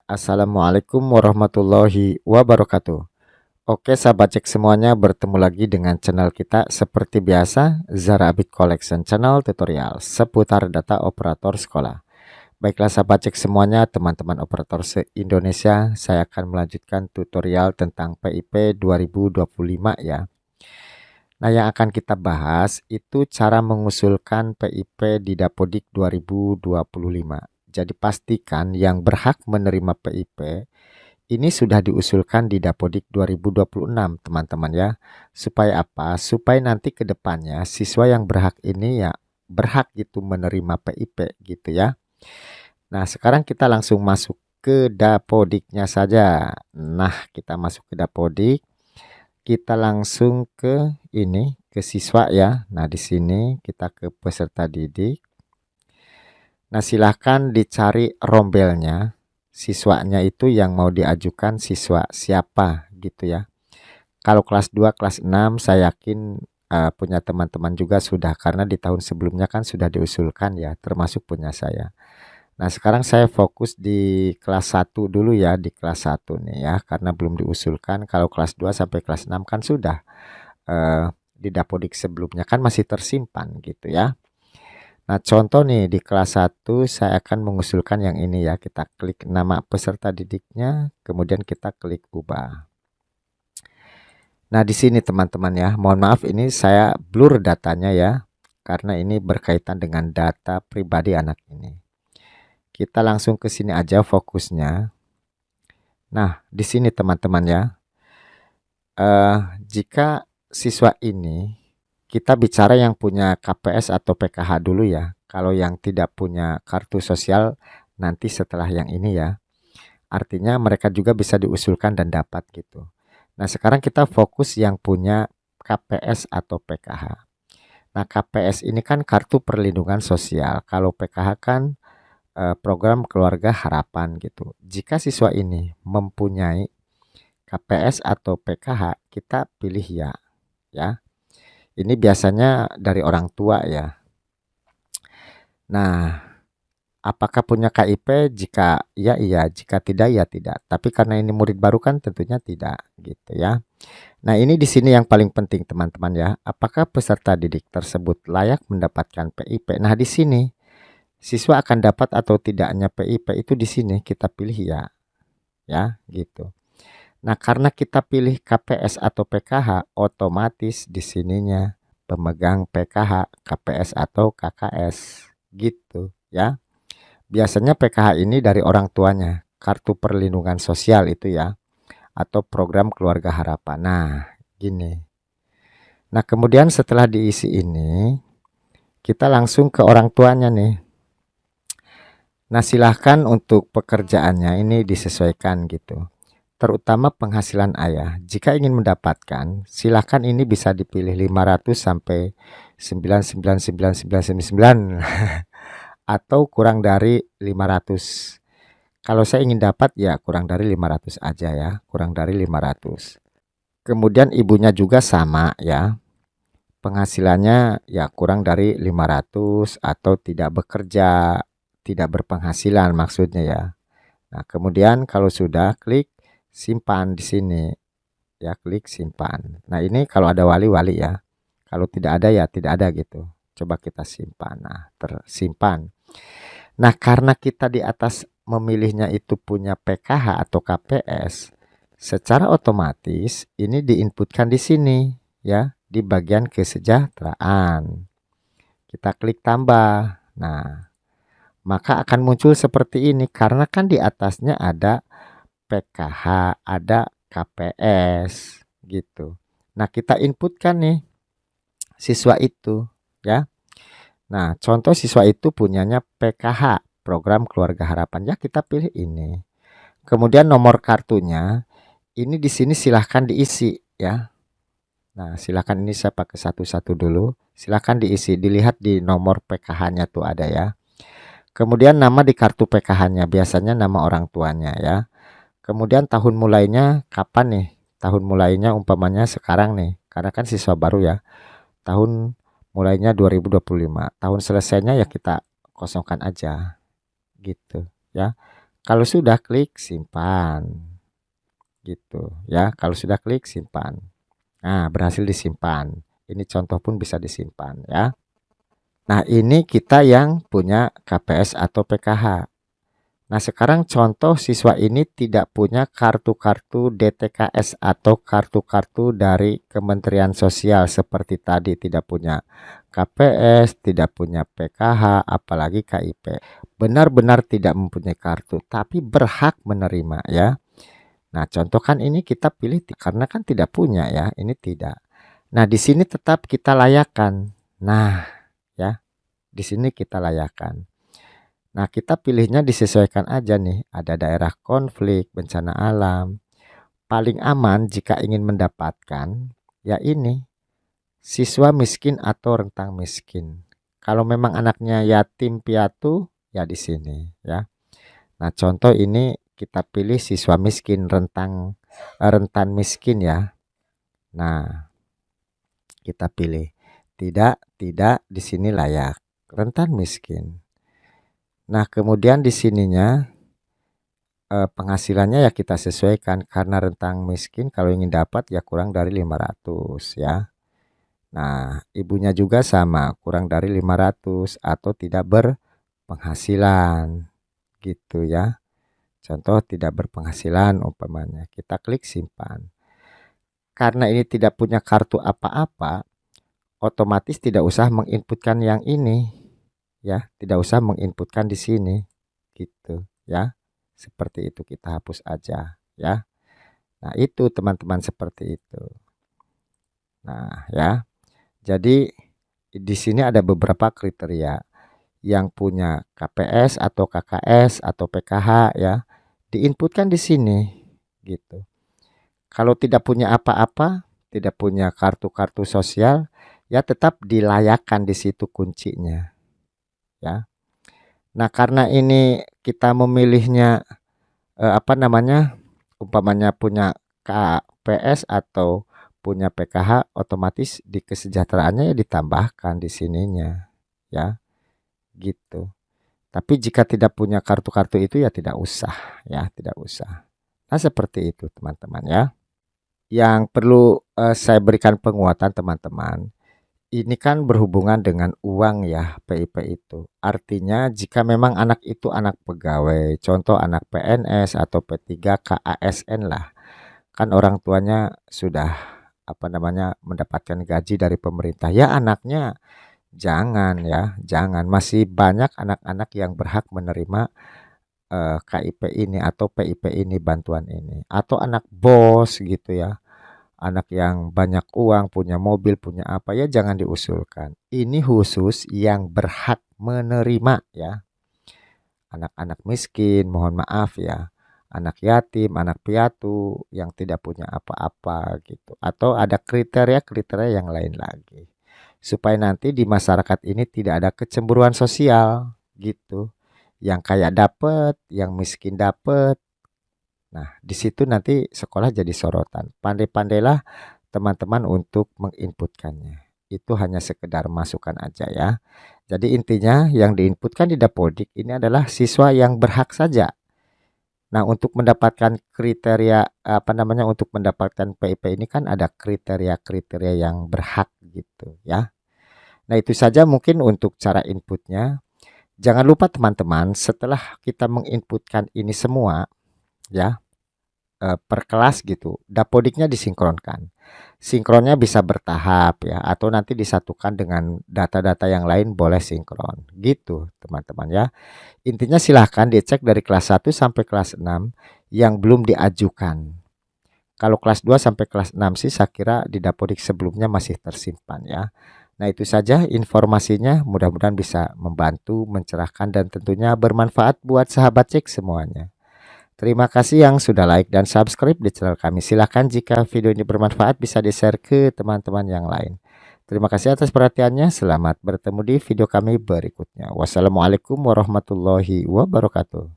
Assalamualaikum warahmatullahi wabarakatuh. Oke sahabat cek semuanya, bertemu lagi dengan channel kita seperti biasa, Zara Abid Collection Channel tutorial seputar data operator sekolah. Baiklah sahabat cek semuanya, teman-teman operator se-Indonesia, saya akan melanjutkan tutorial tentang PIP 2025 ya. Nah, yang akan kita bahas itu cara mengusulkan PIP di Dapodik 2025. Jadi pastikan yang berhak menerima PIP ini sudah diusulkan di Dapodik 2026, teman-teman ya. Supaya apa? Supaya nanti ke depannya siswa yang berhak ini ya berhak gitu menerima PIP gitu ya. Nah, sekarang kita langsung masuk ke Dapodiknya saja. Nah, kita masuk ke Dapodik. Kita langsung ke ini, ke siswa ya. Nah, di sini kita ke peserta didik. Nah, silahkan dicari rombelnya. Siswanya itu yang mau diajukan siswa siapa gitu ya. Kalau kelas 2, kelas 6 saya yakin punya teman-teman juga sudah, karena di tahun sebelumnya kan sudah diusulkan ya, termasuk punya saya. Nah, sekarang saya fokus di kelas 1 dulu ya, di kelas 1 nih ya, karena belum diusulkan. Kalau kelas 2 sampai kelas 6 kan sudah di Dapodik sebelumnya kan masih tersimpan gitu ya. Nah, contoh nih di kelas 1 saya akan mengusulkan yang ini ya. Kita klik nama peserta didiknya, kemudian kita klik ubah. Nah, di sini teman-teman ya, mohon maaf ini saya blur datanya ya, karena ini berkaitan dengan data pribadi anak ini. Kita langsung ke sini aja fokusnya. Nah, di sini teman-teman ya, jika siswa ini kita bicara yang punya KPS atau PKH dulu ya. Kalau yang tidak punya kartu sosial nanti setelah yang ini ya. Artinya mereka juga bisa diusulkan dan dapat gitu. Nah, sekarang kita fokus yang punya KPS atau PKH. Nah, KPS ini kan kartu perlindungan sosial. Kalau PKH kan program keluarga harapan gitu. Jika siswa ini mempunyai KPS atau PKH, kita pilih ya. Ya. Ini biasanya dari orang tua ya. Nah, apakah punya KIP? Jika iya, iya. Jika tidak, ya tidak. Tapi karena ini murid baru kan tentunya tidak gitu ya. Nah, ini di sini yang paling penting teman-teman ya. Apakah peserta didik tersebut layak mendapatkan PIP? Nah, di sini siswa akan dapat atau tidaknya PIP itu di sini kita pilih ya. Ya, gitu. Nah, karena kita pilih KPS atau PKH, otomatis di sininya pemegang PKH, KPS atau KKS gitu ya. Biasanya PKH ini dari orang tuanya, kartu perlindungan sosial itu ya, atau program keluarga harapan. Nah, gini. Nah, kemudian setelah diisi ini, kita langsung ke orang tuanya nih. Nah, silahkan untuk pekerjaannya ini disesuaikan gitu. Terutama penghasilan ayah. Jika ingin mendapatkan, silakan ini bisa dipilih 500 sampai 99999 atau kurang dari 500. Kalau saya ingin dapat ya kurang dari 500 aja ya, kurang dari 500. Kemudian ibunya juga sama ya. Penghasilannya ya kurang dari 500 atau tidak bekerja, tidak berpenghasilan maksudnya ya. Nah, kemudian kalau sudah klik simpan di sini. Ya, klik simpan. Nah, ini kalau ada wali-wali ya. Kalau tidak ada ya tidak ada gitu. Coba kita simpan. Nah, tersimpan. Nah, karena kita di atas memilihnya itu punya PKH atau KPS, secara otomatis ini diinputkan di sini ya, di bagian kesejahteraan. Kita klik tambah. Nah, maka akan muncul seperti ini karena kan di atasnya ada PKH, ada KPS gitu. Nah, kita inputkan nih siswa itu ya. Nah, contoh siswa itu punyanya PKH, program keluarga harapan ya, kita pilih ini. Kemudian nomor kartunya ini di sini silahkan diisi ya. Nah, silahkan ini saya pakai satu-satu dulu. Silahkan diisi, dilihat di nomor PKH-nya tuh ada ya. Kemudian nama di kartu PKH-nya, biasanya nama orang tuanya ya. Kemudian tahun mulainya kapan nih? Tahun mulainya umpamanya sekarang nih, karena kan siswa baru ya. Tahun mulainya 2025. Tahun selesainya ya kita kosongkan aja gitu ya. Kalau sudah, klik simpan. Gitu ya. Kalau sudah, klik simpan. Nah, berhasil disimpan. Ini contoh pun bisa disimpan ya. Nah, ini kita yang punya KPS atau PKH. Nah, sekarang contoh siswa ini tidak punya kartu-kartu DTKS atau kartu-kartu dari Kementerian Sosial seperti tadi, tidak punya KPS, tidak punya PKH, apalagi KIP. Benar-benar tidak mempunyai kartu, tapi berhak menerima ya. Nah, contoh kan ini kita pilih karena kan tidak punya ya, ini tidak. Nah, di sini tetap kita layakan. Nah, ya, di sini kita layakan. Nah, kita pilihnya disesuaikan aja nih. Ada daerah konflik, bencana alam. Paling aman jika ingin mendapatkan, ya ini, siswa miskin atau rentang miskin. Kalau memang anaknya yatim piatu, ya di sini ya. Nah, contoh ini kita pilih siswa miskin, rentan miskin ya. Nah, kita pilih tidak di sini layak, rentan miskin. Nah, kemudian di sininya penghasilannya ya kita sesuaikan karena rentang miskin kalau ingin dapat ya kurang dari 500 ya. Nah, ibunya juga sama, kurang dari 500 atau tidak berpenghasilan gitu ya. Contoh tidak berpenghasilan umpamanya. Kita klik simpan. Karena ini tidak punya kartu apa-apa, otomatis tidak usah menginputkan yang ini ya, tidak usah menginputkan di sini gitu ya. Seperti itu, kita hapus aja ya. Nah, itu teman-teman seperti itu. Nah, ya. Jadi di sini ada beberapa kriteria. Yang punya KPS atau KKS atau PKH ya, diinputkan di sini gitu. Kalau tidak punya apa-apa, tidak punya kartu-kartu sosial, ya tetap dilayakkan di situ kuncinya ya. Nah, karena ini kita memilihnya umpamanya punya KPS atau punya PKH, otomatis di kesejahteraannya ya ditambahkan di sininya ya gitu. Tapi jika tidak punya kartu-kartu itu ya tidak usah ya, tidak usah. Nah, seperti itu teman-teman ya. Yang perlu saya berikan penguatan teman-teman, ini kan berhubungan dengan uang ya, PIP itu. Artinya jika memang anak itu anak pegawai, contoh anak PNS atau P3 KASN lah, kan orang tuanya sudah mendapatkan gaji dari pemerintah. Ya anaknya jangan ya, jangan. Masih banyak anak-anak yang berhak menerima KIP ini atau PIP ini, bantuan ini. Atau anak bos gitu ya. Anak yang banyak uang, punya mobil, punya apa ya, jangan diusulkan. Ini khusus yang berhak menerima ya. Anak-anak miskin, mohon maaf ya. Anak yatim, anak piatu yang tidak punya apa-apa gitu. Atau ada kriteria-kriteria yang lain lagi. Supaya nanti di masyarakat ini tidak ada kecemburuan sosial gitu. Yang kaya dapat, yang miskin dapat. Nah, di situ nanti sekolah jadi sorotan. Pandai-pandailah teman-teman untuk menginputkannya. Itu hanya sekedar masukan aja ya. Jadi intinya yang diinputkan di Dapodik ini adalah siswa yang berhak saja. Nah, untuk mendapatkan kriteria untuk mendapatkan PIP ini kan ada kriteria-kriteria yang berhak gitu ya. Nah, itu saja mungkin untuk cara inputnya. Jangan lupa teman-teman, setelah kita menginputkan ini semua ya, per kelas gitu, Dapodiknya disinkronkan. Sinkronnya bisa bertahap ya, atau nanti disatukan dengan data-data yang lain boleh sinkron gitu teman-teman ya. Intinya silahkan dicek dari kelas 1 sampai kelas 6 yang belum diajukan. Kalau kelas 2 sampai kelas 6 sih saya kira di Dapodik sebelumnya masih tersimpan ya. Nah, itu saja informasinya, mudah-mudahan bisa membantu, mencerahkan, dan tentunya bermanfaat buat sahabat cek semuanya. Terima kasih yang sudah like dan subscribe di channel kami. Silahkan jika video ini bermanfaat bisa di-share ke teman-teman yang lain. Terima kasih atas perhatiannya. Selamat bertemu di video kami berikutnya. Wassalamualaikum warahmatullahi wabarakatuh.